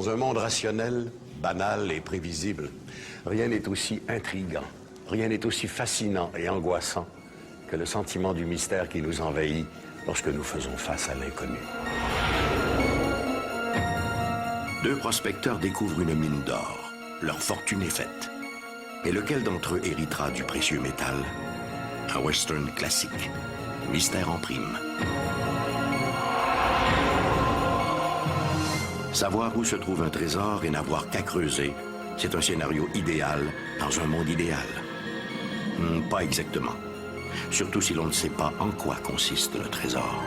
Dans un monde rationnel, banal et prévisible, rien n'est aussi intriguant, rien n'est aussi fascinant et angoissant que le sentiment du mystère qui nous envahit lorsque nous faisons face à l'inconnu. Deux prospecteurs découvrent une mine d'or. Leur fortune est faite. Et lequel d'entre eux héritera du précieux métal? Un western classique. Mystère en prime. Savoir où se trouve un trésor et n'avoir qu'à creuser, c'est un scénario idéal dans un monde idéal. Pas exactement. Surtout si l'on ne sait pas en quoi consiste le trésor.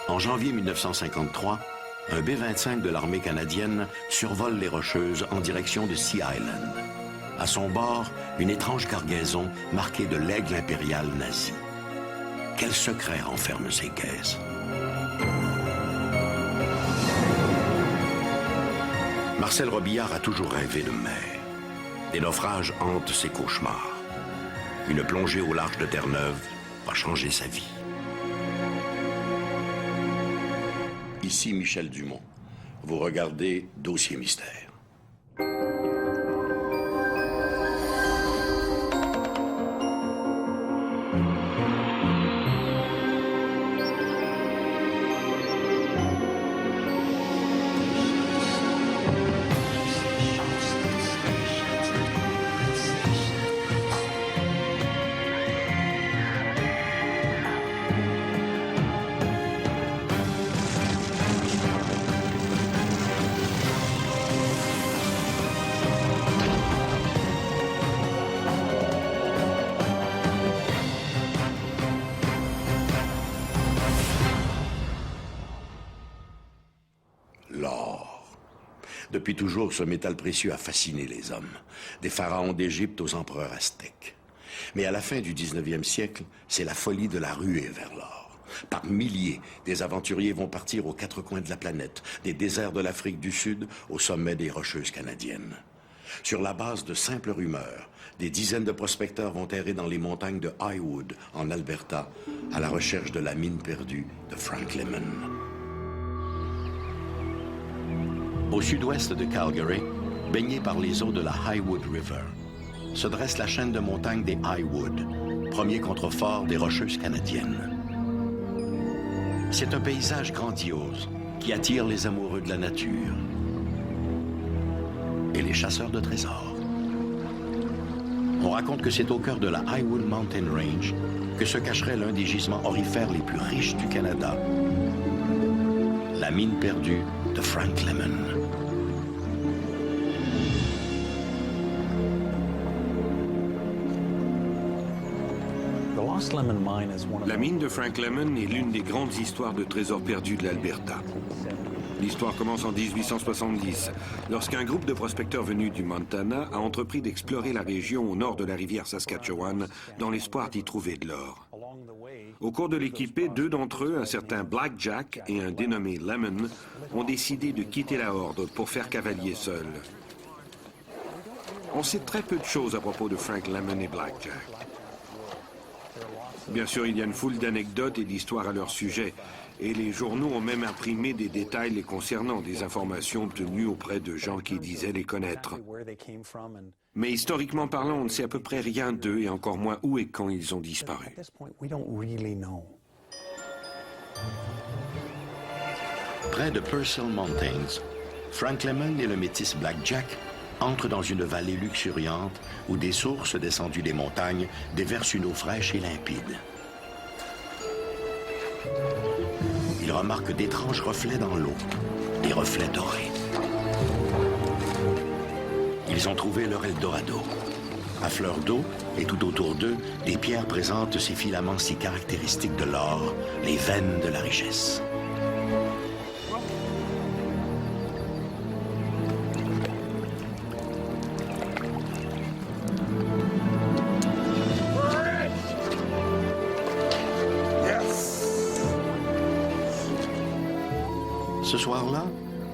En janvier 1953, un B-25 de l'armée canadienne survole les Rocheuses en direction de Sea Island. À son bord, une étrange cargaison marquée de l'aigle impérial nazi. Quel secret renferment ces caisses? Marcel Robillard a toujours rêvé de mer. Des naufrages hantent ses cauchemars. Une plongée au large de Terre-Neuve va changer sa vie. Ici Michel Dumont. Vous regardez Dossier Mystère. Depuis toujours, ce métal précieux a fasciné les hommes, des pharaons d'Égypte aux empereurs aztèques. Mais à la fin du 19e siècle, c'est la folie de la ruée vers l'or. Par milliers, des aventuriers vont partir aux quatre coins de la planète, des déserts de l'Afrique du Sud au sommet des Rocheuses canadiennes. Sur la base de simples rumeurs, des dizaines de prospecteurs vont errer dans les montagnes de Highwood, en Alberta, à la recherche de la mine perdue de Frank Lemon. Au sud-ouest de Calgary, baigné par les eaux de la Highwood River, se dresse la chaîne de montagnes des Highwood, premier contrefort des Rocheuses canadiennes. C'est un paysage grandiose qui attire les amoureux de la nature et les chasseurs de trésors. On raconte que c'est au cœur de la Highwood Mountain Range que se cacherait l'un des gisements aurifères les plus riches du Canada, la mine perdue de Frank Lemon. La mine de Frank Lemon est l'une des grandes histoires de trésors perdus de l'Alberta. L'histoire commence en 1870, lorsqu'un groupe de prospecteurs venus du Montana a entrepris d'explorer la région au nord de la rivière Saskatchewan dans l'espoir d'y trouver de l'or. Au cours de l'équipée, deux d'entre eux, un certain Black Jack et un dénommé Lemon, ont décidé de quitter la horde pour faire cavalier seul. On sait très peu de choses à propos de Frank Lemon et Black Jack. Bien sûr, il y a une foule d'anecdotes et d'histoires à leur sujet, et les journaux ont même imprimé des détails les concernant, des informations obtenues auprès de gens qui disaient les connaître. Mais historiquement parlant, on ne sait à peu près rien d'eux, et encore moins où et quand ils ont disparu. Près de Purcell Mountains, Frank Lemon et le métis Black Jack entrent dans une vallée luxuriante où des sources descendues des montagnes déversent une eau fraîche et limpide. Ils remarquent d'étranges reflets dans l'eau, des reflets dorés. Ils ont trouvé leur Eldorado. À fleur d'eau et tout autour d'eux, des pierres présentent ces filaments si caractéristiques de l'or, les veines de la richesse. Ce soir-là,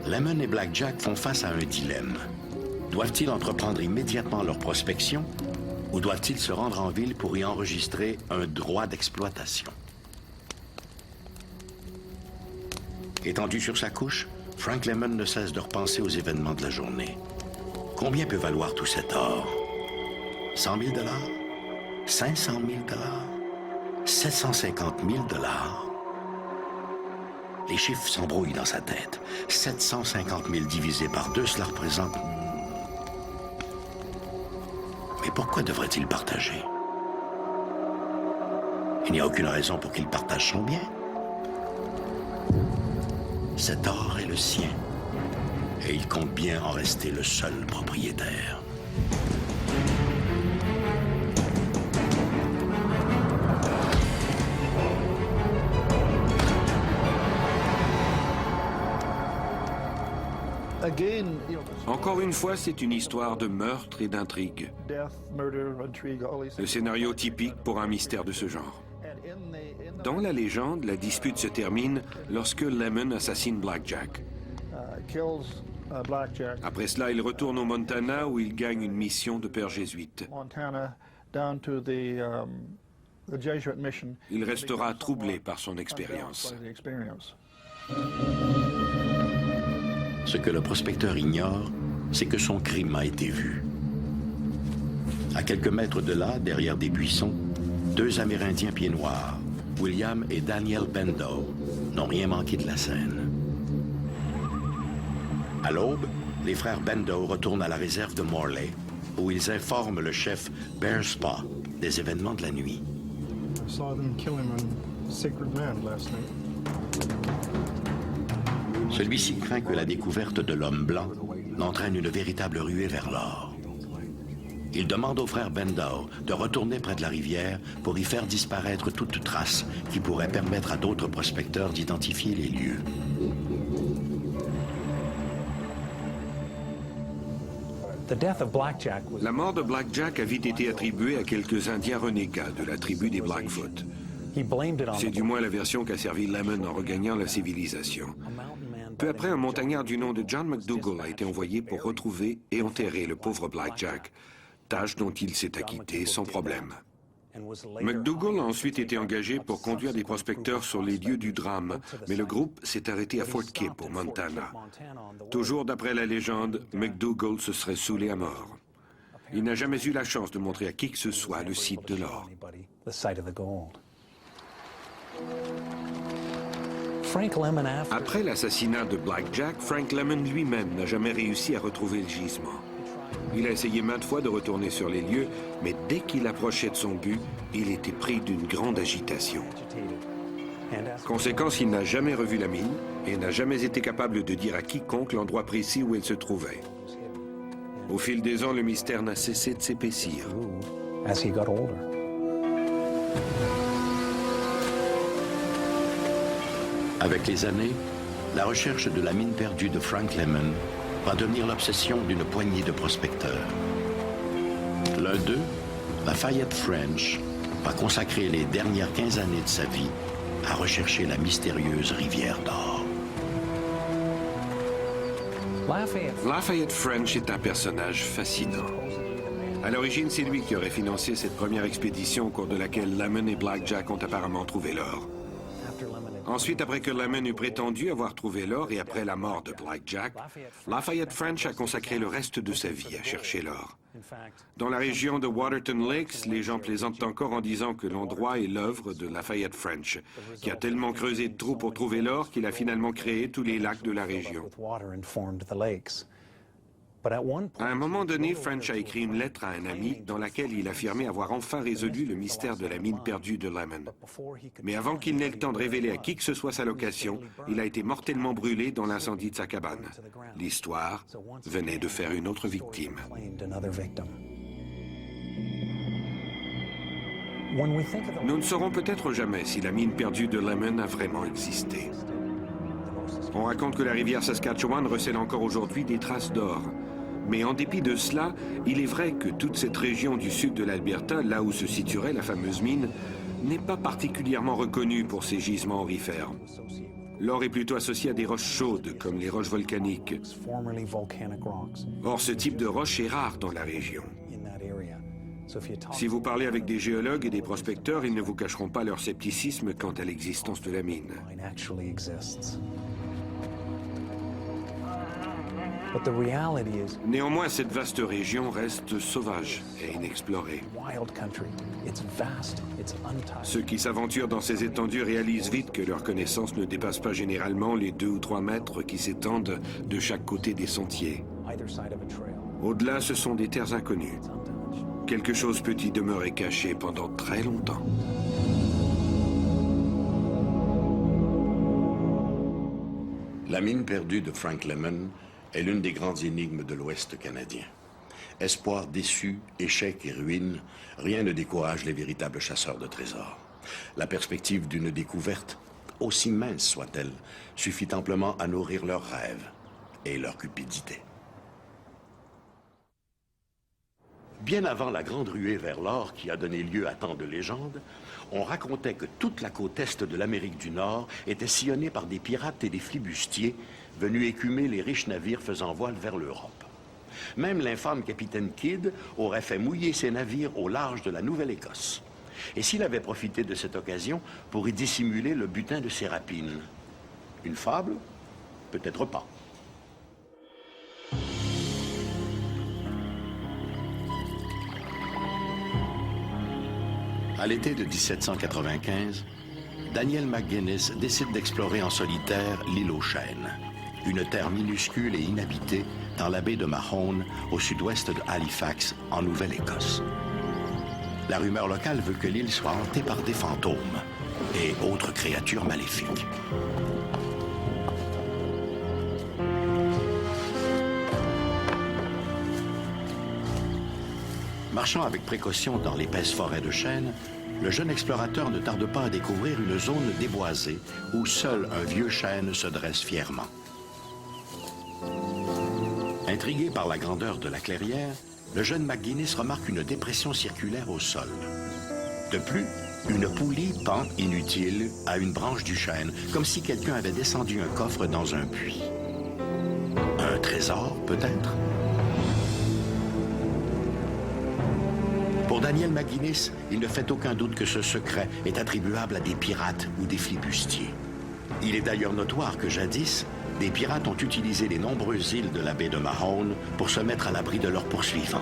Lemon et Black Jack font face à un dilemme. Doivent-ils entreprendre immédiatement leur prospection ou doivent-ils se rendre en ville pour y enregistrer un droit d'exploitation? Étendu sur sa couche, Frank Lemon ne cesse de repenser aux événements de la journée. Combien peut valoir tout cet or? 100 000 $? 500 000 $? 750 000 $? Les chiffres s'embrouillent dans sa tête. 750 000 divisé par 2, cela représente... Mais pourquoi devrait-il partager? Il n'y a aucune raison pour qu'il partage son bien. Cet or est le sien. Et il compte bien en rester le seul propriétaire. Encore une fois, c'est une histoire de meurtre et d'intrigue. Le scénario typique pour un mystère de ce genre. Dans la légende, la dispute se termine lorsque Lemon assassine Blackjack. Après cela, il retourne au Montana où il gagne une mission de père jésuite. Il restera troublé par son expérience. Ce que le prospecteur ignore, c'est que son crime a été vu. À quelques mètres de là, derrière des buissons, 2 Amérindiens pieds noirs, William et Daniel Bendo, n'ont rien manqué de la scène. À l'aube, les frères Bendo retournent à la réserve de Morley, où ils informent le chef Bear Spa des événements de la nuit. Celui-ci craint que la découverte de l'homme blanc n'entraîne une véritable ruée vers l'or. Il demande aux frères Bendo de retourner près de la rivière pour y faire disparaître toute trace qui pourrait permettre à d'autres prospecteurs d'identifier les lieux. La mort de Blackjack a vite été attribuée à quelques Indiens renégats de la tribu des Blackfoot. C'est du moins la version qu'a servi Lemon en regagnant la civilisation. Peu après, un montagnard du nom de John McDougall a été envoyé pour retrouver et enterrer le pauvre Blackjack, tâche dont il s'est acquitté sans problème. McDougall a ensuite été engagé pour conduire des prospecteurs sur les lieux du drame, mais le groupe s'est arrêté à Fort Kipp, au Montana. Toujours d'après la légende, McDougall se serait saoulé à mort. Il n'a jamais eu la chance de montrer à qui que ce soit le site de l'or. Après l'assassinat de Blackjack, Frank Lemon lui-même n'a jamais réussi à retrouver le gisement. Il a essayé maintes fois de retourner sur les lieux, mais dès qu'il approchait de son but, il était pris d'une grande agitation. Conséquence, il n'a jamais revu la mine et n'a jamais été capable de dire à quiconque l'endroit précis où elle se trouvait. Au fil des ans, le mystère n'a cessé de s'épaissir. Avec les années, la recherche de la mine perdue de Frank Lemon va devenir l'obsession d'une poignée de prospecteurs. L'un d'eux, Lafayette French, va consacrer les dernières 15 années de sa vie à rechercher la mystérieuse rivière d'or. Lafayette French est un personnage fascinant. À l'origine, c'est lui qui aurait financé cette première expédition au cours de laquelle Lemon et Blackjack ont apparemment trouvé l'or. Ensuite, après que Lemon eut prétendu avoir trouvé l'or et après la mort de Blackjack, Lafayette French a consacré le reste de sa vie à chercher l'or. Dans la région de Waterton Lakes, les gens plaisantent encore en disant que l'endroit est l'œuvre de Lafayette French, qui a tellement creusé de trous pour trouver l'or qu'il a finalement créé tous les lacs de la région. À un moment donné, French a écrit une lettre à un ami dans laquelle il affirmait avoir enfin résolu le mystère de la mine perdue de Lemon. Mais avant qu'il n'ait le temps de révéler à qui que ce soit sa location, il a été mortellement brûlé dans l'incendie de sa cabane. L'histoire venait de faire une autre victime. Nous ne saurons peut-être jamais si la mine perdue de Lemon a vraiment existé. On raconte que la rivière Saskatchewan recèle encore aujourd'hui des traces d'or. Mais en dépit de cela, il est vrai que toute cette région du sud de l'Alberta, là où se situerait la fameuse mine, n'est pas particulièrement reconnue pour ses gisements aurifères. L'or est plutôt associé à des roches chaudes, comme les roches volcaniques. Or, ce type de roche est rare dans la région. Si vous parlez avec des géologues et des prospecteurs, ils ne vous cacheront pas leur scepticisme quant à l'existence de la mine. But the reality is, Néanmoins, cette vaste région reste sauvage et inexplorée. wild country. It's vast, it's untouched. Ceux qui s'aventurent dans ces étendues réalisent vite que leurs connaissances ne dépassent pas généralement les 2 ou 3 mètres qui s'étendent de chaque côté des sentiers. Either side of a trail, Au-delà, ce sont des terres inconnues. it's untouched. Quelque chose peut y demeurer caché pendant très longtemps. La mine perdue de Frank Lemon est l'une des grandes énigmes de l'Ouest canadien. Espoir déçu, échec et ruine, rien ne décourage les véritables chasseurs de trésors. La perspective d'une découverte, aussi mince soit-elle, suffit amplement à nourrir leurs rêves et leur cupidité. Bien avant la grande ruée vers l'or qui a donné lieu à tant de légendes, on racontait que toute la côte est de l'Amérique du Nord était sillonnée par des pirates et des flibustiers venus écumer les riches navires faisant voile vers l'Europe. Même l'infâme capitaine Kidd aurait fait mouiller ses navires au large de la Nouvelle-Écosse. Et s'il avait profité de cette occasion pour y dissimuler le butin de ses rapines? Une fable? Peut-être pas. À l'été de 1795, Daniel McGuinness décide d'explorer en solitaire l'île aux Chênes, une terre minuscule et inhabitée dans la baie de Mahone, au sud-ouest de Halifax, en Nouvelle-Écosse. La rumeur locale veut que l'île soit hantée par des fantômes et autres créatures maléfiques. Marchant avec précaution dans l'épaisse forêt de chênes, le jeune explorateur ne tarde pas à découvrir une zone déboisée où seul un vieux chêne se dresse fièrement. Intrigué par la grandeur de la clairière, le jeune McGuinness remarque une dépression circulaire au sol. De plus, une poulie pend inutile à une branche du chêne, comme si quelqu'un avait descendu un coffre dans un puits. Un trésor, peut-être? Pour Daniel McGuinness, il ne fait aucun doute que ce secret est attribuable à des pirates ou des flibustiers. Il est d'ailleurs notoire que jadis, des pirates ont utilisé les nombreuses îles de la baie de Mahone pour se mettre à l'abri de leurs poursuivants.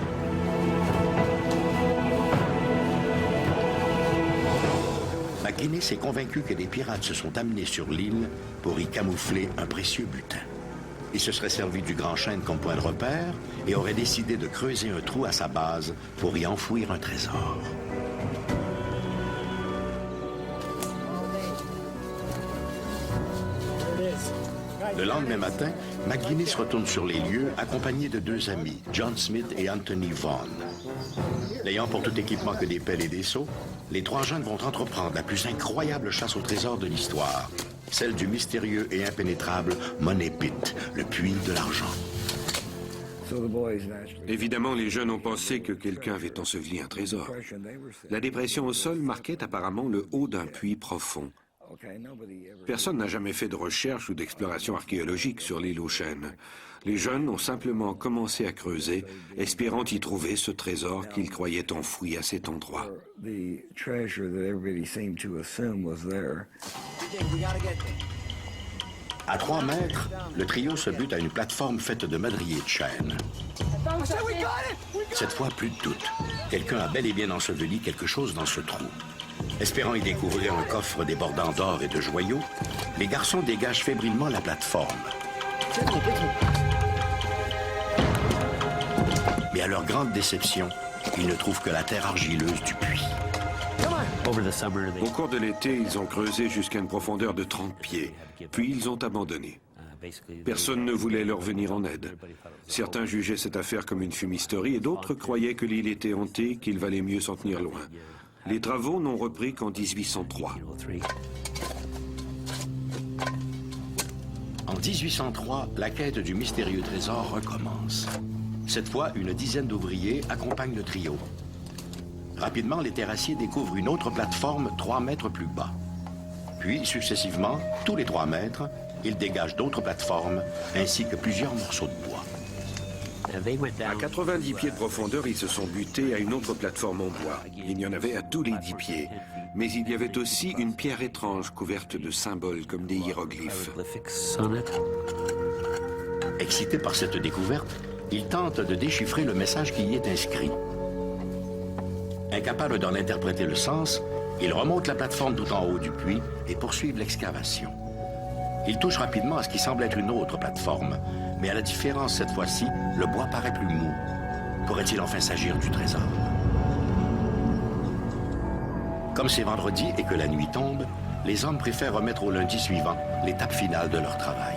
McGuinness est convaincu que des pirates se sont amenés sur l'île pour y camoufler un précieux butin. Il se serait servi du grand chêne comme point de repère et aurait décidé de creuser un trou à sa base pour y enfouir un trésor. Le lendemain matin, McGuinness retourne sur les lieux accompagné de 2 amis, John Smith et Anthony Vaughan. N'ayant pour tout équipement que des pelles et des seaux, les 3 jeunes vont entreprendre la plus incroyable chasse au trésor de l'histoire, celle du mystérieux et impénétrable Money Pit, le puits de l'argent. Évidemment, les jeunes ont pensé que quelqu'un avait enseveli un trésor. La dépression au sol marquait apparemment le haut d'un puits profond. Personne n'a jamais fait de recherche ou d'exploration archéologique sur l'île aux chênes. Les jeunes ont simplement commencé à creuser, espérant y trouver ce trésor qu'ils croyaient enfoui à cet endroit. À 3 mètres, le trio se bute à une plateforme faite de madriers de chêne. Cette fois, plus de doute. Quelqu'un a bel et bien enseveli quelque chose dans ce trou. Espérant y découvrir un coffre débordant d'or et de joyaux, les garçons dégagent fébrilement la plateforme. Mais à leur grande déception, ils ne trouvent que la terre argileuse du puits. Au cours de l'été, ils ont creusé jusqu'à une profondeur de 30 pieds, puis ils ont abandonné. Personne ne voulait leur venir en aide. Certains jugeaient cette affaire comme une fumisterie et d'autres croyaient que l'île était hantée, qu'il valait mieux s'en tenir loin. Les travaux n'ont repris qu'en 1803. En 1803, la quête du mystérieux trésor recommence. Cette fois, une dizaine d'ouvriers accompagnent le trio. Rapidement, les terrassiers découvrent une autre plateforme 3 mètres plus bas. Puis, successivement, tous les 3 mètres, ils dégagent d'autres plateformes ainsi que plusieurs morceaux de bois. À 90 pieds de profondeur, ils se sont butés à une autre plateforme en bois. Il y en avait à tous les 10 pieds. Mais il y avait aussi une pierre étrange couverte de symboles comme des hiéroglyphes. Excités par cette découverte, ils tentent de déchiffrer le message qui y est inscrit. Incapables d'en interpréter le sens, ils remontent la plateforme tout en haut du puits et poursuivent l'excavation. Ils touchent rapidement à ce qui semble être une autre plateforme, mais à la différence cette fois-ci, le bois paraît plus mou. Pourrait-il enfin s'agir du trésor? Comme c'est vendredi et que la nuit tombe, les hommes préfèrent remettre au lundi suivant l'étape finale de leur travail.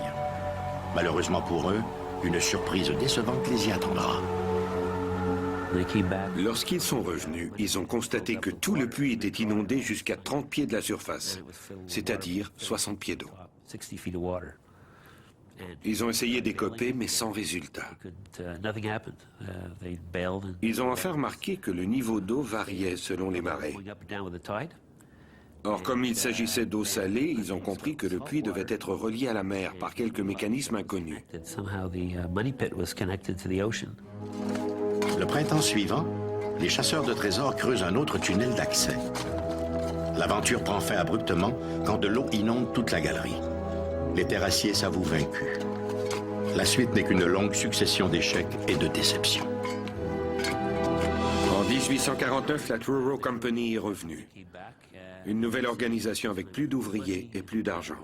Malheureusement pour eux, une surprise décevante les y attendra. Lorsqu'ils sont revenus, ils ont constaté que tout le puits était inondé jusqu'à 30 pieds de la surface, c'est-à-dire 60 pieds d'eau. Ils ont essayé d'écoper, mais sans résultat. Ils ont enfin remarqué que le niveau d'eau variait selon les marées. Or, comme il s'agissait d'eau salée, ils ont compris que le puits devait être relié à la mer par quelques mécanismes inconnus. Le printemps suivant, les chasseurs de trésors creusent un autre tunnel d'accès. L'aventure prend fin abruptement quand de l'eau inonde toute la galerie. Les terrassiers s'avouent vaincus. La suite n'est qu'une longue succession d'échecs et de déceptions. En 1849, la Truro Company est revenue. Une nouvelle organisation avec plus d'ouvriers et plus d'argent.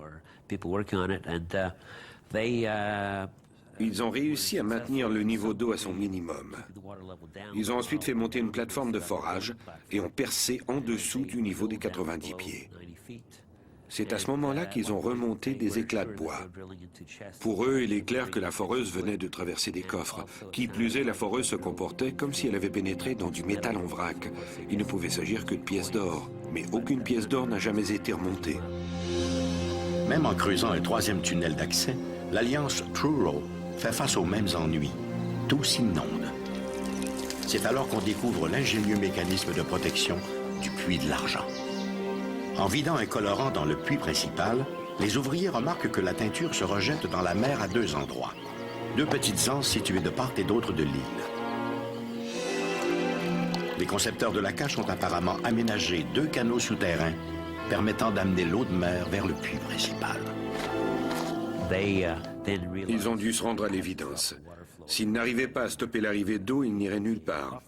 Ils ont réussi à maintenir le niveau d'eau à son minimum. Ils ont ensuite fait monter une plateforme de forage et ont percé en dessous du niveau des 90 pieds. C'est à ce moment-là qu'ils ont remonté des éclats de bois. Pour eux, il est clair que la foreuse venait de traverser des coffres. Qui plus est, la foreuse se comportait comme si elle avait pénétré dans du métal en vrac. Il ne pouvait s'agir que de pièces d'or, mais aucune pièce d'or n'a jamais été remontée. Même en creusant un troisième tunnel d'accès, l'Alliance Truro fait face aux mêmes ennuis. Tout s'inonde. C'est alors qu'on découvre l'ingénieux mécanisme de protection du puits de l'argent. En vidant un colorant dans le puits principal, les ouvriers remarquent que la teinture se rejette dans la mer à deux endroits. Deux petites anses situées de part et d'autre de l'île. Les concepteurs de la cache ont apparemment aménagé deux canaux souterrains permettant d'amener l'eau de mer vers le puits principal. Ils ont dû se rendre à l'évidence. S'ils n'arrivaient pas à stopper l'arrivée d'eau, ils n'iraient nulle part.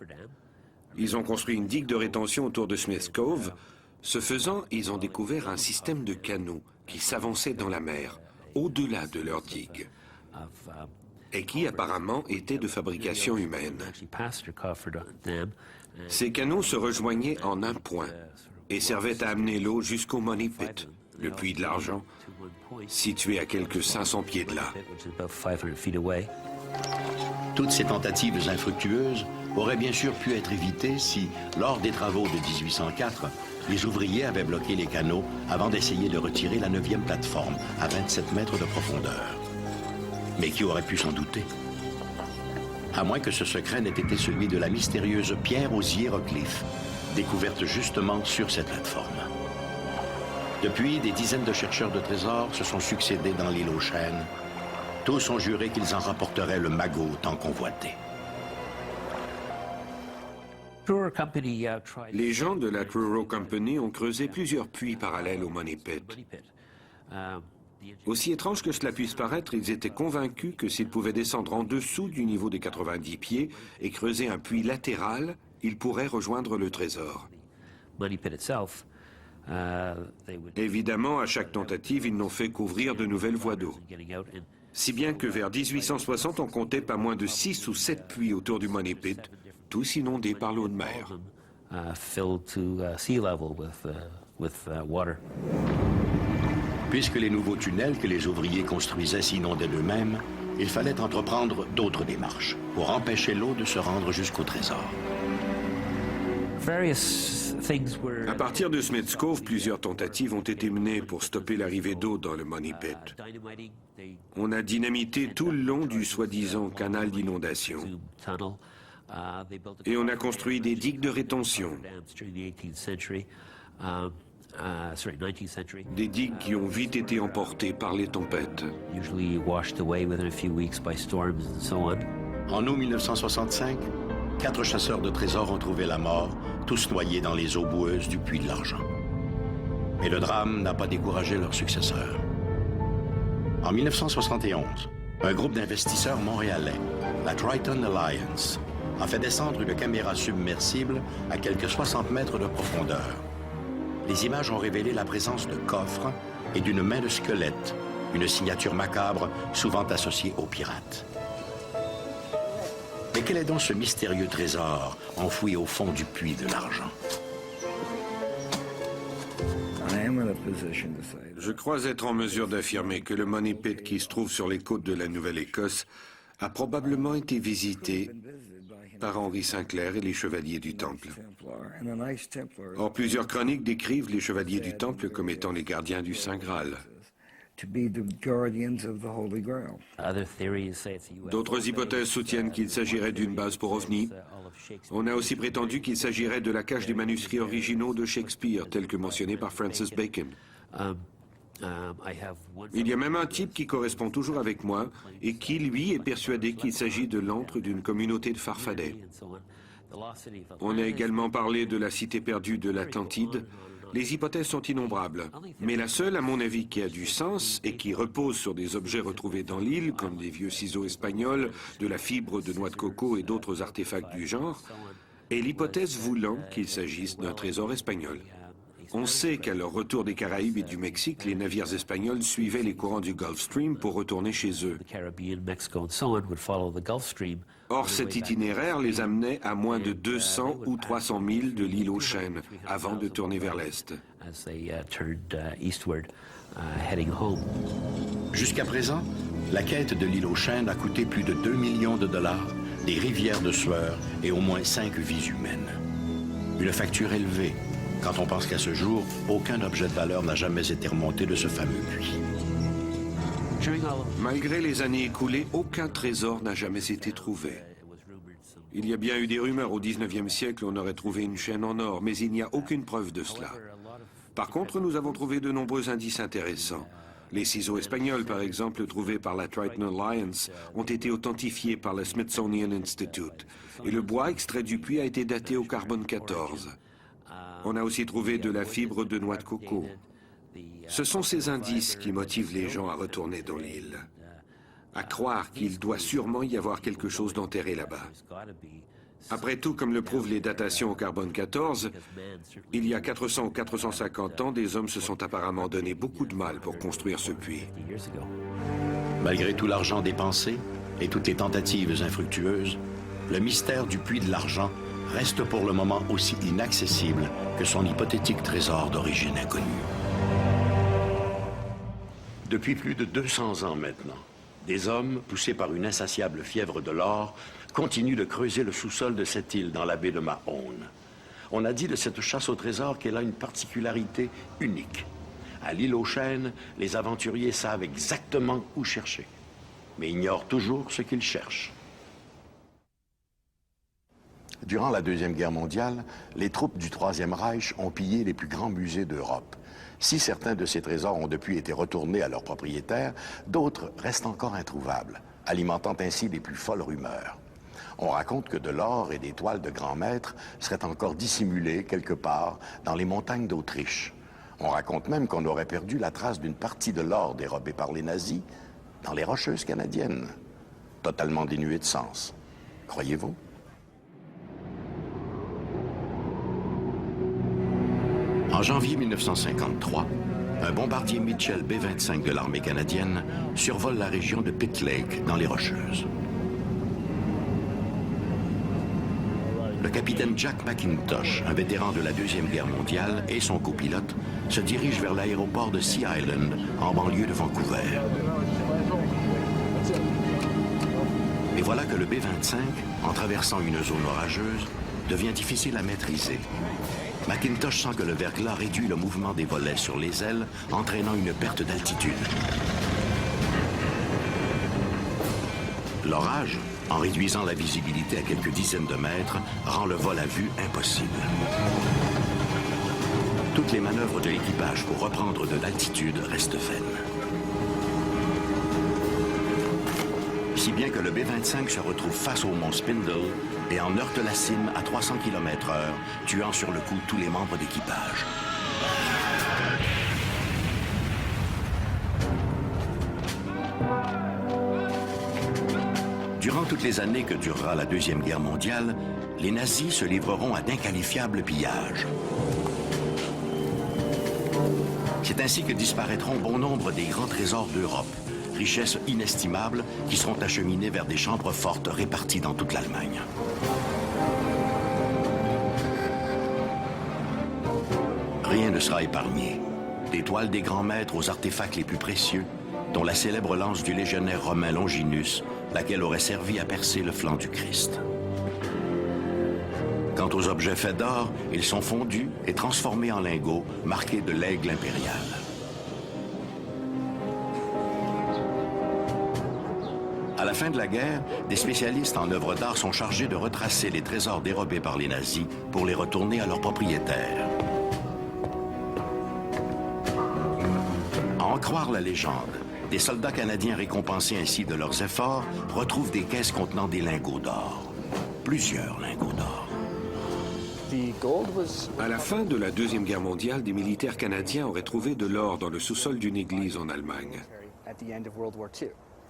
Ils ont construit une digue de rétention autour de Smith Cove. Ce faisant, ils ont découvert un système de canaux qui s'avançait dans la mer, au-delà de leur digue, et qui apparemment était de fabrication humaine. Ces canaux se rejoignaient en un point et servaient à amener l'eau jusqu'au Money Pit, le puits de l'argent, situé à quelques 500 pieds de là. Toutes ces tentatives infructueuses auraient bien sûr pu être évitées si, lors des travaux de 1804, les ouvriers avaient bloqué les canaux avant d'essayer de retirer la 9e plateforme à 27 mètres de profondeur. Mais qui aurait pu s'en douter? À moins que ce secret n'ait été celui de la mystérieuse pierre aux hiéroglyphes, découverte justement sur cette plateforme. Depuis, des dizaines de chercheurs de trésors se sont succédés dans l'île aux chênes. Tous ont juré qu'ils en rapporteraient le magot tant convoité. Les gens de la Truro Company ont creusé plusieurs puits parallèles au Money Pit. Aussi étrange que cela puisse paraître, ils étaient convaincus que s'ils pouvaient descendre en dessous du niveau des 90 pieds et creuser un puits latéral, ils pourraient rejoindre le trésor. Évidemment, à chaque tentative, ils n'ont fait qu'ouvrir de nouvelles voies d'eau. Si bien que vers 1860, on comptait pas moins de 6 ou 7 puits autour du Money Pit, tous inondés par l'eau de mer. Puisque les nouveaux tunnels que les ouvriers construisaient s'inondaient d'eux-mêmes, il fallait entreprendre d'autres démarches pour empêcher l'eau de se rendre jusqu'au trésor. À partir de Smith's Cove, plusieurs tentatives ont été menées pour stopper l'arrivée d'eau dans le Money Pit. On a dynamité tout le long du soi-disant canal d'inondation. Et on a construit des digues de rétention. Des digues qui ont vite été emportées par les tempêtes. En août 1965, 4 chasseurs de trésors ont trouvé la mort, tous noyés dans les eaux boueuses du puits de l'argent. Mais le drame n'a pas découragé leurs successeurs. En 1971, Un groupe d'investisseurs montréalais, la Triton Alliance, a fait descendre une caméra submersible à quelques 60 mètres de profondeur. Les images ont révélé la présence de coffres et d'une main de squelette, une signature macabre souvent associée aux pirates. Mais quel est donc ce mystérieux trésor enfoui au fond du puits de l'argent? Je crois être en mesure d'affirmer que le Money Pit qui se trouve sur les côtes de la Nouvelle-Écosse a probablement été visité par Henri Sinclair et les Chevaliers du Temple. Or, plusieurs chroniques décrivent les Chevaliers du Temple comme étant les gardiens du Saint Graal. D'autres hypothèses soutiennent qu'il s'agirait d'une base pour ovnis. On a aussi prétendu qu'il s'agirait de la cache des manuscrits originaux de Shakespeare, tels que mentionnés par Francis Bacon. Il y a même un type qui correspond toujours avec moi et qui, lui, est persuadé qu'il s'agit de l'antre d'une communauté de Farfadais. On a également parlé de la cité perdue de l'Atlantide. Les hypothèses sont innombrables, mais la seule, à mon avis, qui a du sens et qui repose sur des objets retrouvés dans l'île, comme des vieux ciseaux espagnols, de la fibre de noix de coco et d'autres artefacts du genre, est l'hypothèse voulant qu'il s'agisse d'un trésor espagnol. On sait qu'à leur retour des Caraïbes et du Mexique, les navires espagnols suivaient les courants du Gulf Stream pour retourner chez eux. Or, cet itinéraire les amenait à moins de 200 ou 300 milles de l'île aux Chênes, avant de tourner vers l'Est. Jusqu'à présent, la quête de l'île aux Chênes a coûté plus de 2 millions de dollars, des rivières de sueur et au moins 5 vies humaines. Une facture élevée, quand on pense qu'à ce jour, aucun objet de valeur n'a jamais été remonté de ce fameux puits. Malgré les années écoulées, aucun trésor n'a jamais été trouvé. Il y a bien eu des rumeurs au 19e siècle, on aurait trouvé une chaîne en or, mais il n'y a aucune preuve de cela. Par contre, nous avons trouvé de nombreux indices intéressants. Les ciseaux espagnols, par exemple, trouvés par la Triton Alliance, ont été authentifiés par le Smithsonian Institute, et le bois extrait du puits a été daté au carbone 14. On a aussi trouvé de la fibre de noix de coco. Ce sont ces indices qui motivent les gens à retourner dans l'île, à croire qu'il doit sûrement y avoir quelque chose d'enterré là-bas. Après tout, comme le prouvent les datations au carbone 14, il y a 400 ou 450 ans, des hommes se sont apparemment donné beaucoup de mal pour construire ce puits. Malgré tout l'argent dépensé et toutes les tentatives infructueuses, le mystère du puits de l'argent reste pour le moment aussi inaccessible que son hypothétique trésor d'origine inconnue. Depuis plus de 200 ans maintenant, des hommes, poussés par une insatiable fièvre de l'or, continuent de creuser le sous-sol de cette île dans la baie de Mahone. On a dit de cette chasse au trésor qu'elle a une particularité unique. À l'île aux Chênes, les aventuriers savent exactement où chercher, mais ignorent toujours ce qu'ils cherchent. Durant la Deuxième Guerre mondiale, les troupes du Troisième Reich ont pillé les plus grands musées d'Europe. Si certains de ces trésors ont depuis été retournés à leurs propriétaires, d'autres restent encore introuvables, alimentant ainsi les plus folles rumeurs. On raconte que de l'or et des toiles de grands maîtres seraient encore dissimulés quelque part dans les montagnes d'Autriche. On raconte même qu'on aurait perdu la trace d'une partie de l'or dérobé par les nazis dans les Rocheuses canadiennes. Totalement dénué de sens. Croyez-vous? En janvier 1953, un bombardier Mitchell B-25 de l'armée canadienne survole la région de Pitt Lake, dans les Rocheuses. Le capitaine Jack McIntosh, un vétéran de la Deuxième Guerre mondiale, et son copilote se dirigent vers l'aéroport de Sea Island, en banlieue de Vancouver. Et voilà que le B-25, en traversant une zone orageuse, devient difficile à maîtriser. McIntosh sent que le verglas réduit le mouvement des volets sur les ailes, entraînant une perte d'altitude. L'orage, en réduisant la visibilité à quelques dizaines de mètres, rend le vol à vue impossible. Toutes les manœuvres de l'équipage pour reprendre de l'altitude restent vaines. Si bien que le B-25 se retrouve face au mont Spindle et en heurte la cime à 300 km/h, tuant sur le coup tous les membres d'équipage. Durant toutes les années que durera la Deuxième Guerre mondiale, les nazis se livreront à d'inqualifiables pillages. C'est ainsi que disparaîtront bon nombre des grands trésors d'Europe, richesses inestimables qui seront acheminées vers des chambres fortes réparties dans toute l'Allemagne. Rien ne sera épargné. Des toiles des grands maîtres aux artefacts les plus précieux, dont la célèbre lance du légionnaire romain Longinus, laquelle aurait servi à percer le flanc du Christ. Quant aux objets faits d'or, ils sont fondus et transformés en lingots marqués de l'aigle impérial. À la fin de la guerre, des spécialistes en œuvres d'art sont chargés de retracer les trésors dérobés par les nazis pour les retourner à leurs propriétaires. À en croire la légende, des soldats canadiens récompensés ainsi de leurs efforts retrouvent des caisses contenant des lingots d'or. Plusieurs lingots d'or. À la fin de la Deuxième Guerre mondiale, des militaires canadiens auraient trouvé de l'or dans le sous-sol d'une église en Allemagne.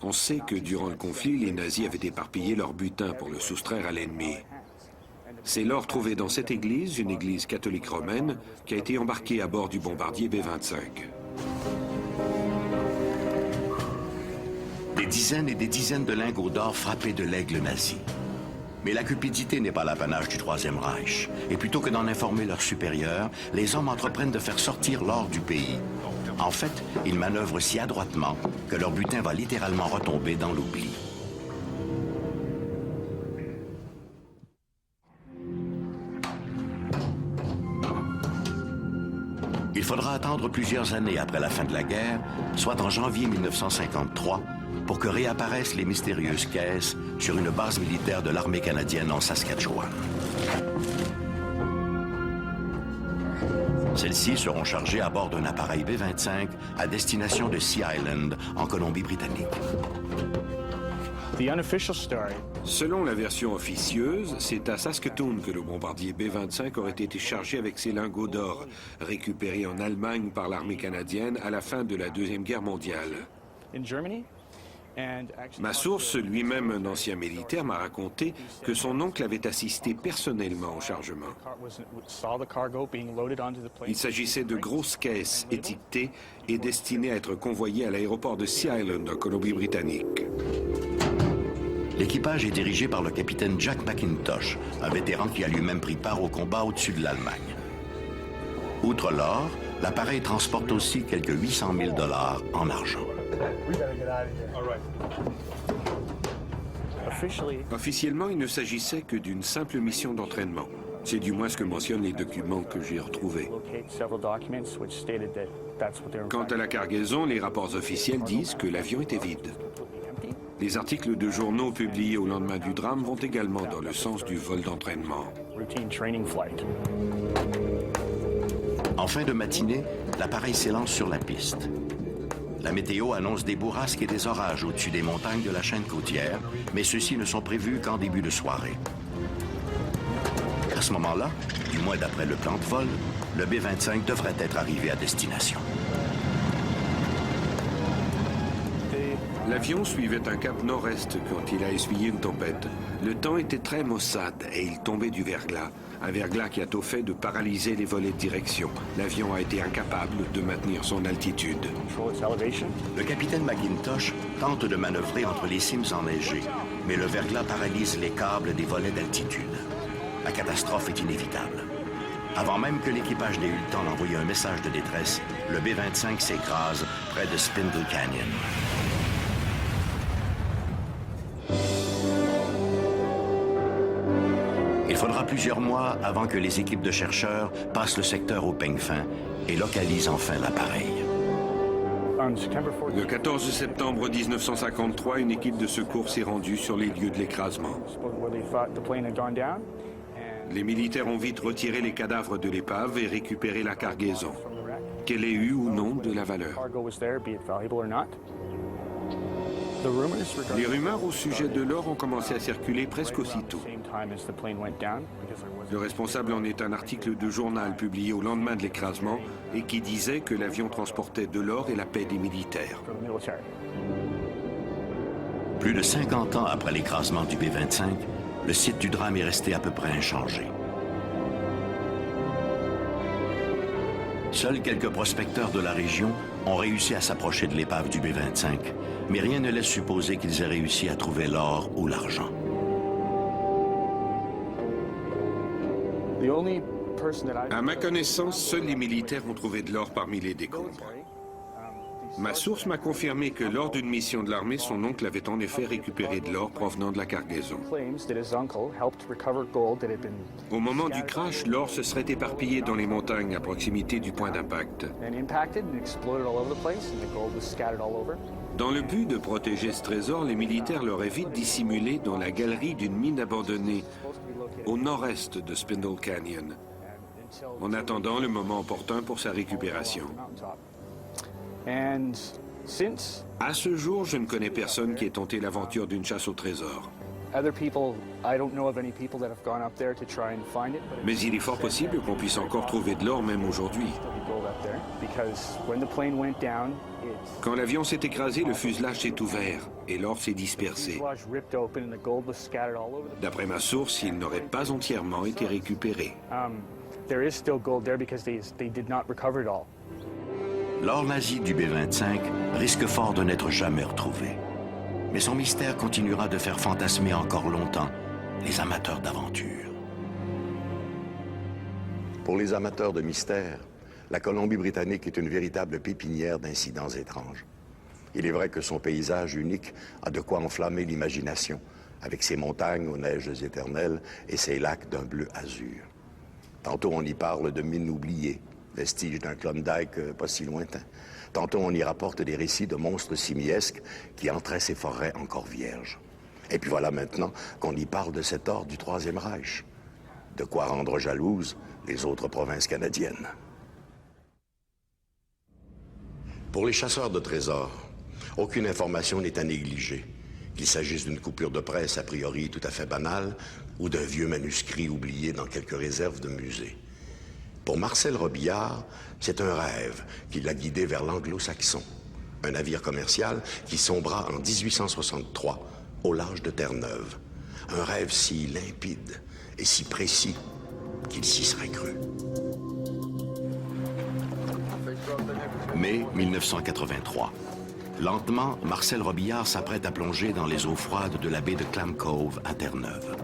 On sait que durant le conflit, les nazis avaient éparpillé leur butin pour le soustraire à l'ennemi. C'est l'or trouvé dans cette église, une église catholique romaine, qui a été embarqué à bord du bombardier B-25. Des dizaines et des dizaines de lingots d'or frappés de l'aigle nazi. Mais la cupidité n'est pas l'apanage du Troisième Reich. Et plutôt que d'en informer leurs supérieurs, les hommes entreprennent de faire sortir l'or du pays. En fait, ils manœuvrent si adroitement que leur butin va littéralement retomber dans l'oubli. Il faudra attendre plusieurs années après la fin de la guerre, soit en janvier 1953, pour que réapparaissent les mystérieuses caisses sur une base militaire de l'armée canadienne en Saskatchewan. Celles-ci seront chargées à bord d'un appareil B-25 à destination de Sea Island, en Colombie-Britannique. Selon la version officieuse, c'est à Saskatoon que le bombardier B-25 aurait été chargé avec ses lingots d'or, récupérés en Allemagne par l'armée canadienne à la fin de la Deuxième Guerre mondiale. Ma source, lui-même un ancien militaire, m'a raconté que son oncle avait assisté personnellement au chargement. Il s'agissait de grosses caisses étiquetées et destinées à être convoyées à l'aéroport de Sea Island, en Colombie-Britannique. L'équipage est dirigé par le capitaine Jack McIntosh, un vétéran qui a lui-même pris part au combat au-dessus de l'Allemagne. Outre l'or, l'appareil transporte aussi quelques 800 000 $ en argent. Officiellement, il ne s'agissait que d'une simple mission d'entraînement. C'est du moins ce que mentionnent les documents que j'ai retrouvés. Quant à la cargaison, les rapports officiels disent que l'avion était vide. Les articles de journaux publiés au lendemain du drame vont également dans le sens du vol d'entraînement. En fin de matinée, l'appareil s'élance sur la piste. La météo annonce des bourrasques et des orages au-dessus des montagnes de la chaîne côtière, mais ceux-ci ne sont prévus qu'en début de soirée. À ce moment-là, du moins d'après le plan de vol, le B-25 devrait être arrivé à destination. L'avion suivait un cap nord-est quand il a essuyé une tempête. Le temps était très maussade et il tombait du verglas. Un verglas qui a tôt fait de paralyser les volets de direction. L'avion a été incapable de maintenir son altitude. Le capitaine McIntosh tente de manœuvrer entre les cimes enneigées, mais le verglas paralyse les câbles des volets d'altitude. La catastrophe est inévitable. Avant même que l'équipage n'ait eu le temps d'envoyer un message de détresse, le B-25 s'écrase près de Spindle Canyon. Il faudra plusieurs mois avant que les équipes de chercheurs passent le secteur au peigne fin et localisent enfin l'appareil. Le 14 septembre 1953, une équipe de secours s'est rendue sur les lieux de l'écrasement. Les militaires ont vite retiré les cadavres de l'épave et récupéré la cargaison, qu'elle ait eu ou non de la valeur. Les rumeurs au sujet de l'or ont commencé à circuler presque aussitôt. Le responsable en est un article de journal publié au lendemain de l'écrasement et qui disait que l'avion transportait de l'or et la paix des militaires. Plus de 50 ans après l'écrasement du B-25, le site du drame est resté à peu près inchangé. Seuls quelques prospecteurs de la région ont réussi à s'approcher de l'épave du B-25, mais rien ne laisse supposer qu'ils aient réussi à trouver l'or ou l'argent. À ma connaissance, seuls les militaires ont trouvé de l'or parmi les décombres. Ma source m'a confirmé que lors d'une mission de l'armée, son oncle avait en effet récupéré de l'or provenant de la cargaison. Au moment du crash, l'or se serait éparpillé dans les montagnes à proximité du point d'impact. Dans le but de protéger ce trésor, les militaires l'auraient vite dissimulé dans la galerie d'une mine abandonnée au nord-est de Spindle Canyon, en attendant le moment opportun pour sa récupération. À ce jour, je ne connais personne qui ait tenté l'aventure d'une chasse au trésor. Mais il est fort possible qu'on puisse encore trouver de l'or même aujourd'hui. Quand l'avion s'est écrasé, le fuselage s'est ouvert et l'or s'est dispersé. D'après ma source, il n'aurait pas entièrement été récupéré. L'or nazi du B-25 risque fort de n'être jamais retrouvé. Mais son mystère continuera de faire fantasmer encore longtemps les amateurs d'aventure. Pour les amateurs de mystère, la Colombie-Britannique est une véritable pépinière d'incidents étranges. Il est vrai que son paysage unique a de quoi enflammer l'imagination, avec ses montagnes aux neiges éternelles et ses lacs d'un bleu azur. Tantôt on y parle de mines oubliées, vestiges d'un Klondike pas si lointain. Tantôt on y rapporte des récits de monstres simiesques qui entraient ces forêts encore vierges. Et puis voilà maintenant qu'on y parle de cet or du Troisième Reich. De quoi rendre jalouses les autres provinces canadiennes. Pour les chasseurs de trésors, aucune information n'est à négliger, qu'il s'agisse d'une coupure de presse a priori tout à fait banale ou d'un vieux manuscrit oublié dans quelques réserves de musée. Pour Marcel Robillard, c'est un rêve qui l'a guidé vers l'Anglo-Saxon, un navire commercial qui sombra en 1863 au large de Terre-Neuve. Un rêve si limpide et si précis qu'il s'y serait cru. Mai 1983. Lentement, Marcel Robillard s'apprête à plonger dans les eaux froides de la baie de Clam Cove à Terre-Neuve.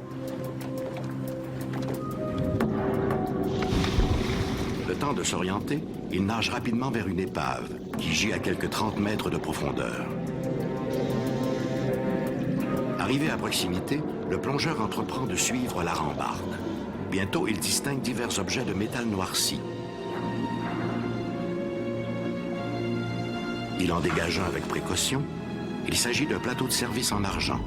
Le temps de s'orienter, il nage rapidement vers une épave qui gît à quelques 30 mètres de profondeur. Arrivé à proximité, le plongeur entreprend de suivre la rambarde. Bientôt, il distingue divers objets de métal noirci. Il en dégage un avec précaution. Il s'agit d'un plateau de service en argent.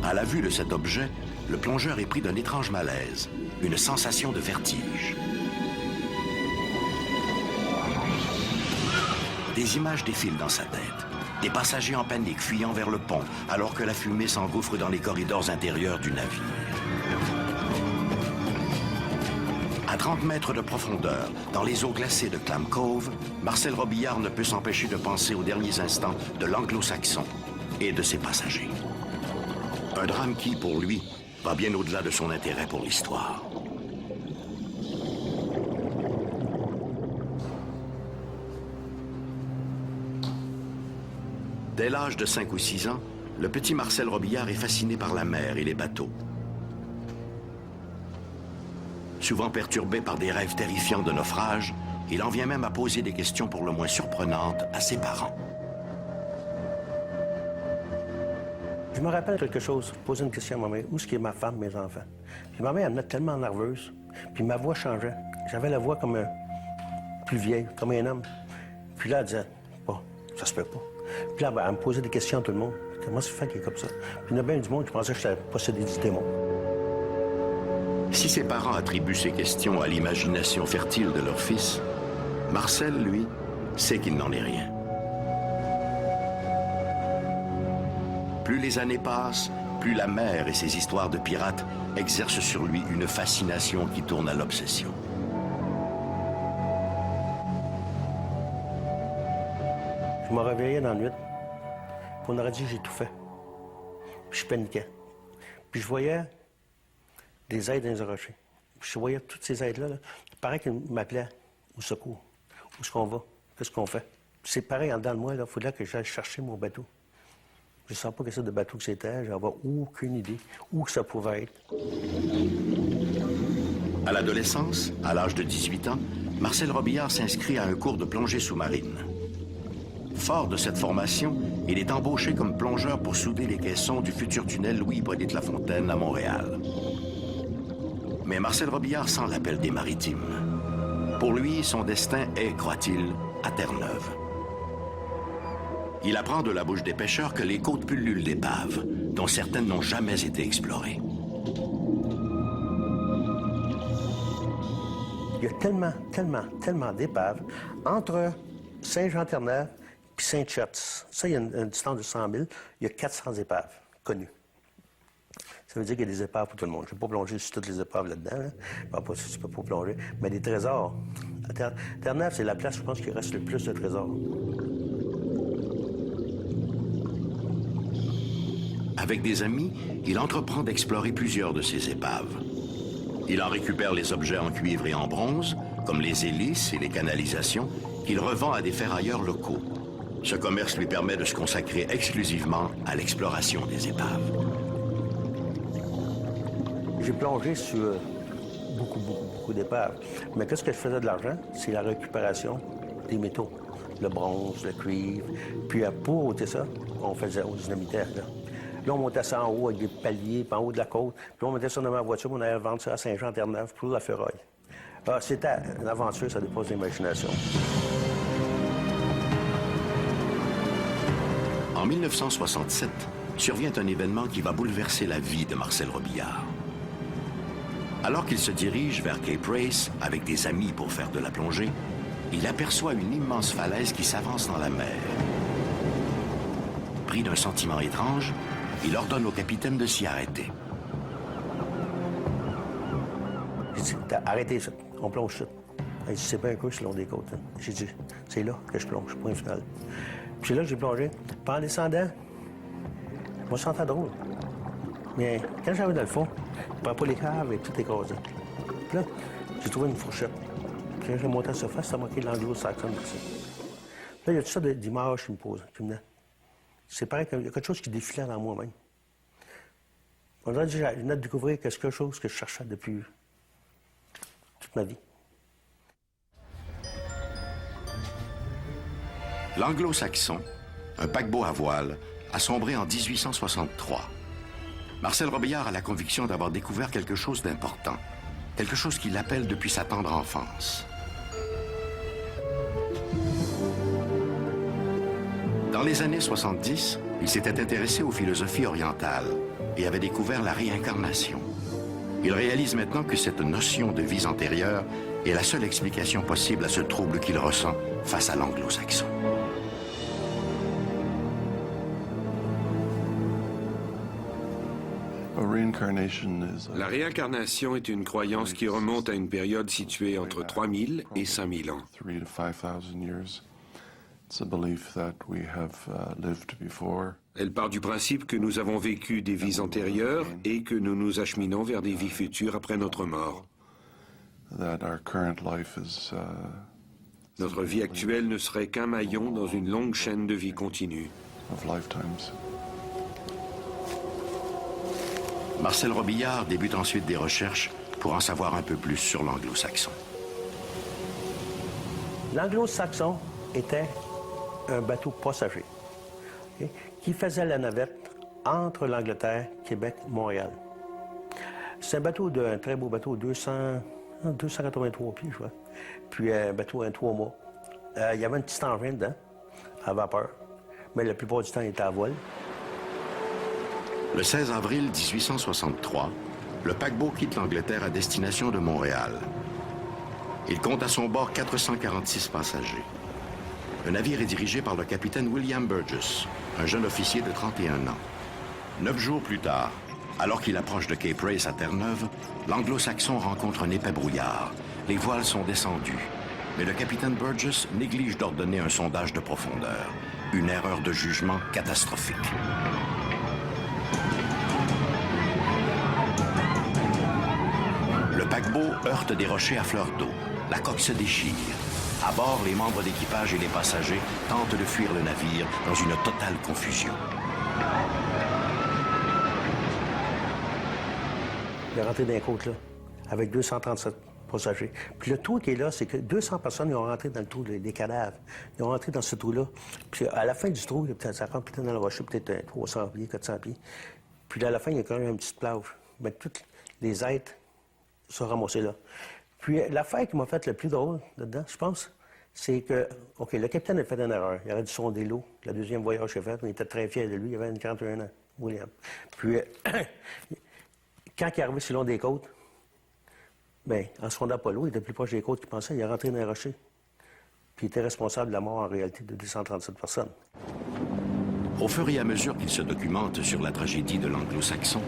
À la vue de cet objet, le plongeur est pris d'un étrange malaise, une sensation de vertige. Des images défilent dans sa tête. Des passagers en panique fuyant vers le pont, alors que la fumée s'engouffre dans les corridors intérieurs du navire. À 30 mètres de profondeur, dans les eaux glacées de Clam Cove, Marcel Robillard ne peut s'empêcher de penser aux derniers instants de l'Anglo-Saxon et de ses passagers. Un drame qui, pour lui, va bien au-delà de son intérêt pour l'histoire. Dès l'âge de 5 ou 6 ans, le petit Marcel Robillard est fasciné par la mer et les bateaux. Souvent perturbé par des rêves terrifiants de naufrage, il en vient même à poser des questions pour le moins surprenantes à ses parents. Je me rappelle quelque chose, poser une question à ma mère, où est-ce qu'il y a ma femme, mes enfants? Puis ma mère, elle me tenait tellement nerveuse, puis ma voix changeait. J'avais la voix comme plus vieille, comme un homme. Puis là, elle disait, pas, ça se peut pas. Puis là, elle me posait des questions à tout le monde. Comment ça fait qu'il est comme ça? Puis il y en a bien du monde qui pensait que j'étais possédé du démon. Si ses parents attribuent ces questions à l'imagination fertile de leur fils, Marcel, lui, sait qu'il n'en est rien. Plus les années passent, plus la mer et ses histoires de pirates exercent sur lui une fascination qui tourne à l'obsession. Je me réveillais dans la nuit, puis on aurait dit que j'ai tout fait. Puis je paniquais. Puis je voyais des aides dans les rochers. Puis je voyais toutes ces aides-là. Là. Il paraît qu'ils m'appelaient au secours. Où est-ce qu'on va? Qu'est-ce qu'on fait? C'est pareil en dedans de moi. Il faudrait que j'aille chercher mon bateau. Je ne sais pas quel sorte de bateau que c'était. J'en avais aucune idée. Où que ça pouvait être. À l'adolescence, à l'âge de 18 ans, Marcel Robillard s'inscrit à un cours de plongée sous-marine. Fort de cette formation, il est embauché comme plongeur pour souder les caissons du futur tunnel Louis-Hippolyte Lafontaine à Montréal. Mais Marcel Robillard sent l'appel des maritimes. Pour lui, son destin est, croit-il, à Terre-Neuve. Il apprend de la bouche des pêcheurs que les côtes pullulent d'épaves, dont certaines n'ont jamais été explorées. Il y a tellement d'épaves entre Saint-Jean-Terre-Neuve et Saint-Church. Ça, il y a une distance de 100 000. Il y a 400 épaves connues. Ça veut dire qu'il y a des épaves pour tout le monde. Je ne vais pas plonger sur toutes les épaves là-dedans. Là. Pas si tu peux pas plonger. Mais des trésors. Terre-Neuve, c'est la place, je pense, qui reste le plus de trésors. Avec des amis, il entreprend d'explorer plusieurs de ces épaves. Il en récupère les objets en cuivre et en bronze, comme les hélices et les canalisations, qu'il revend à des ferrailleurs locaux. Ce commerce lui permet de se consacrer exclusivement à l'exploration des épaves. J'ai plongé sur beaucoup d'épaves. Mais qu'est-ce que je faisais de l'argent? C'est la récupération des métaux. Le bronze, le cuivre. Puis pour ôter ça, on faisait au dynamitaire. Là, on montait ça en haut avec des paliers, puis en haut de la côte. Puis on mettait ça dans ma voiture, puis on allait vendre ça à Saint-Jean-Terre-Neuve pour la ferraille. Alors, c'était une aventure, ça dépasse l'imagination. En 1967, survient un événement qui va bouleverser la vie de Marcel Robillard. Alors qu'il se dirige vers Cape Race avec des amis pour faire de la plongée, il aperçoit une immense falaise qui s'avance dans la mer. Pris d'un sentiment étrange, il ordonne au capitaine de s'y arrêter. J'ai dit, arrêtez ça, on plonge ça. Il dit, c'est pas un coup sur le long des côtes. Hein. J'ai dit, c'est là que je plonge, point final. Puis c'est là que j'ai plongé. Puis en descendant, je me sentais drôle. Mais quand j'arrive dans le fond, je prends pas les caves et tout écrasé. Puis là, j'ai trouvé une fourchette. Puis quand j'ai monté à la surface, ça manquait de l'anglo-saxon aussi. Là, il y a tout ça d'images qui me posent, qui me... C'est pareil qu'il y a quelque chose qui défilait dans moi-même. On dirait que j'ai venais de découvrir quelque chose que je cherchais depuis toute ma vie. L'Anglo-Saxon, un paquebot à voile, a sombré en 1863. Marcel Robillard a la conviction d'avoir découvert quelque chose d'important, quelque chose qui l'appelle depuis sa tendre enfance. Dans les années 70, il s'était intéressé aux philosophies orientales et avait découvert la réincarnation. Il réalise maintenant que cette notion de vies antérieures est la seule explication possible à ce trouble qu'il ressent face à l'anglo-saxon. La réincarnation est une croyance qui remonte à une période située entre 3000 et 5000 ans. Elle part du principe que nous avons vécu des vies antérieures et que nous nous acheminons vers des vies futures après notre mort. Notre vie actuelle ne serait qu'un maillon dans une longue chaîne de vie continue. Marcel Robillard débute ensuite des recherches pour en savoir un peu plus sur l'anglo-saxon. L'anglo-saxon était un bateau passager qui faisait la navette entre l'Angleterre, Québec, Montréal. C'est un très beau bateau, 283 pieds, je crois. Puis un bateau, 3 mois. Il y avait un petit engin dedans, à vapeur, mais la plupart du temps, il était à voile. Le 16 avril 1863, le paquebot quitte l'Angleterre à destination de Montréal. Il compte à son bord 446 passagers. Le navire est dirigé par le capitaine William Burgess, un jeune officier de 31 ans. 9 jours plus tard, alors qu'il approche de Cape Race à Terre-Neuve, l'anglo-saxon rencontre un épais brouillard. Les voiles sont descendues, mais le capitaine Burgess néglige d'ordonner un sondage de profondeur. Une erreur de jugement catastrophique. paquebot heurte des rochers à fleur d'eau. La coque se déchire. À bord, les membres d'équipage et les passagers tentent de fuir le navire dans une totale confusion. Il est rentré dans les côtes, là, avec 237 passagers. Puis le trou qui est là, c'est que 200 personnes ils ont rentré dans le trou, les cadavres. Ils ont rentré dans ce trou-là. Puis à la fin du trou, ça rentre peut-être dans le rocher, peut-être 300 pieds, 400 pieds. Puis à la fin, il y a quand même une petite plage. Mais tous les êtres sont ramassés là. Puis l'affaire qui m'a fait le plus drôle là-dedans, je pense, c'est que, OK, le capitaine a fait une erreur. Il aurait dû sonder l'eau. Le deuxième voyage qu'il a fait, on était très fiers de lui. Il avait 41 ans, William. Puis quand il est arrivé sur le long des côtes, bien, en sondant pas l'eau, il était plus proche des côtes qu'il pensait. Il est rentré dans les rochers. Puis il était responsable de la mort, en réalité, de 237 personnes. Au fur et à mesure qu'il se documente sur la tragédie de l'Anglo-Saxon,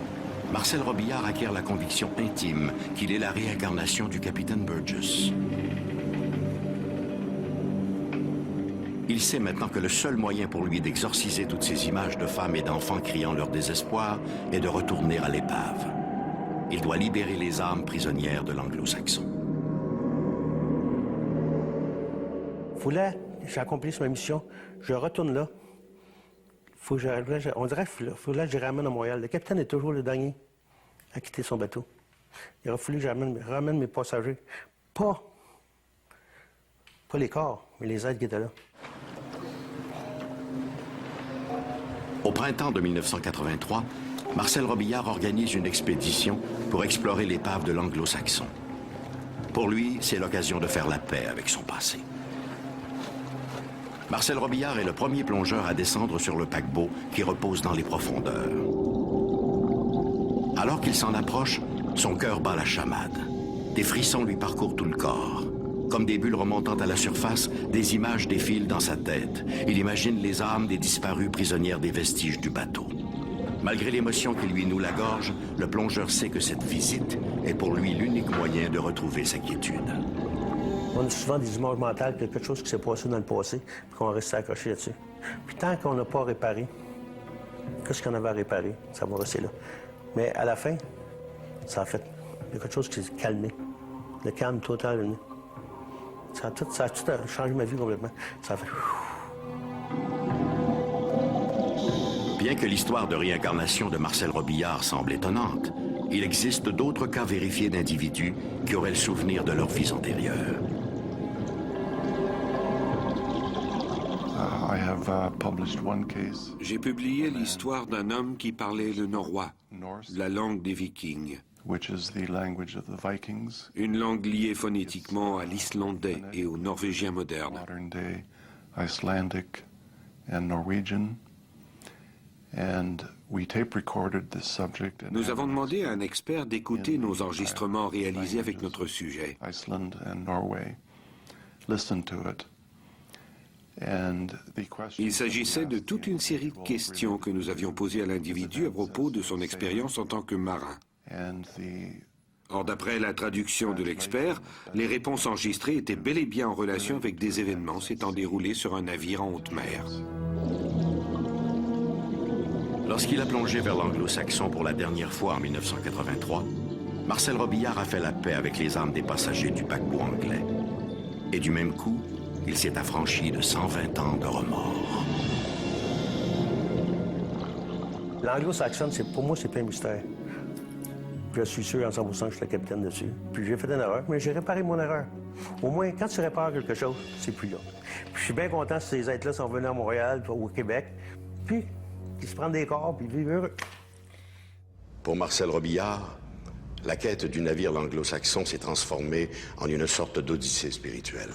Marcel Robillard acquiert la conviction intime qu'il est la réincarnation du capitaine Burgess. Il sait maintenant que le seul moyen pour lui d'exorciser toutes ces images de femmes et d'enfants criant leur désespoir est de retourner à l'épave. Il doit libérer les âmes prisonnières de l'Anglo-Saxon. Là, j'accomplisse ma mission, je retourne là. On dirait qu'il faut là que je ramène à Montréal. Le capitaine est toujours le dernier à quitter son bateau. Il aurait fallu que je ramène mes passagers. Pas les corps, mais les êtres qui étaient là. Au printemps de 1983, Marcel Robillard organise une expédition pour explorer l'épave de l'Anglo-Saxon. Pour lui, c'est l'occasion de faire la paix avec son passé. Marcel Robillard est le premier plongeur à descendre sur le paquebot qui repose dans les profondeurs. Alors qu'il s'en approche, son cœur bat la chamade. Des frissons lui parcourent tout le corps. Comme des bulles remontant à la surface, des images défilent dans sa tête. Il imagine les âmes des disparues prisonnières des vestiges du bateau. Malgré l'émotion qui lui noue la gorge, le plongeur sait que cette visite est pour lui l'unique moyen de retrouver sa quiétude. On a souvent des images mentales, quelque chose qui s'est passé dans le passé, puis qu'on reste accroché là-dessus. Puis tant qu'on n'a pas réparé, qu'est-ce qu'on avait à réparer, ça va rester là. Mais à la fin, ça a fait quelque chose qui s'est calmé. Le calme total est venu. Ça a tout changé ma vie complètement. Ça a fait... Bien que l'histoire de réincarnation de Marcel Robillard semble étonnante, il existe d'autres cas vérifiés d'individus qui auraient le souvenir de leur vie antérieure. J'ai publié l'histoire d'un homme qui parlait le norrois, la langue des Vikings. Une langue liée phonétiquement à l'islandais et au norvégien moderne. Nous avons demandé à un expert d'écouter nos enregistrements réalisés avec notre sujet. Il s'agissait de toute une série de questions que nous avions posées à l'individu à propos de son expérience en tant que marin. Or, d'après la traduction de l'expert, les réponses enregistrées étaient bel et bien en relation avec des événements s'étant déroulés sur un navire en haute mer. Lorsqu'il a plongé vers l'Anglo-Saxon pour la dernière fois en 1983, Marcel Robillard a fait la paix avec les âmes des passagers du paquebot anglais. Et du même coup, il s'est affranchi de 120 ans de remords. L'Anglo-Saxon, pour moi, c'est plein de mystère. Je suis sûr à 100% que je suis le capitaine dessus. Puis j'ai fait une erreur, mais j'ai réparé mon erreur. Au moins, quand tu répares quelque chose, c'est plus là. Puis je suis bien content si ces êtres-là sont venus à Montréal ou au Québec, puis qu'ils se prennent des corps, puis ils vivent heureux. Pour Marcel Robillard, la quête du navire l'Anglo-Saxon s'est transformée en une sorte d'odyssée spirituelle.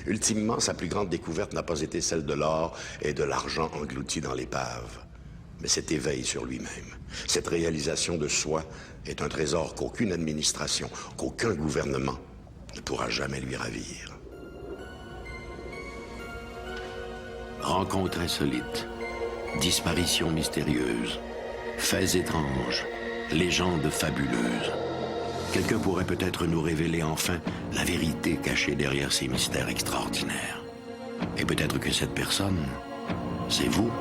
Ultimement, sa plus grande découverte n'a pas été celle de l'or et de l'argent engloutis dans l'épave, mais cet éveil sur lui-même. Cette réalisation de soi est un trésor qu'aucune administration, qu'aucun gouvernement ne pourra jamais lui ravir. Rencontres insolites, disparitions mystérieuses, faits étranges, légendes fabuleuses. Quelqu'un pourrait peut-être nous révéler enfin la vérité cachée derrière ces mystères extraordinaires. Et peut-être que cette personne, c'est vous.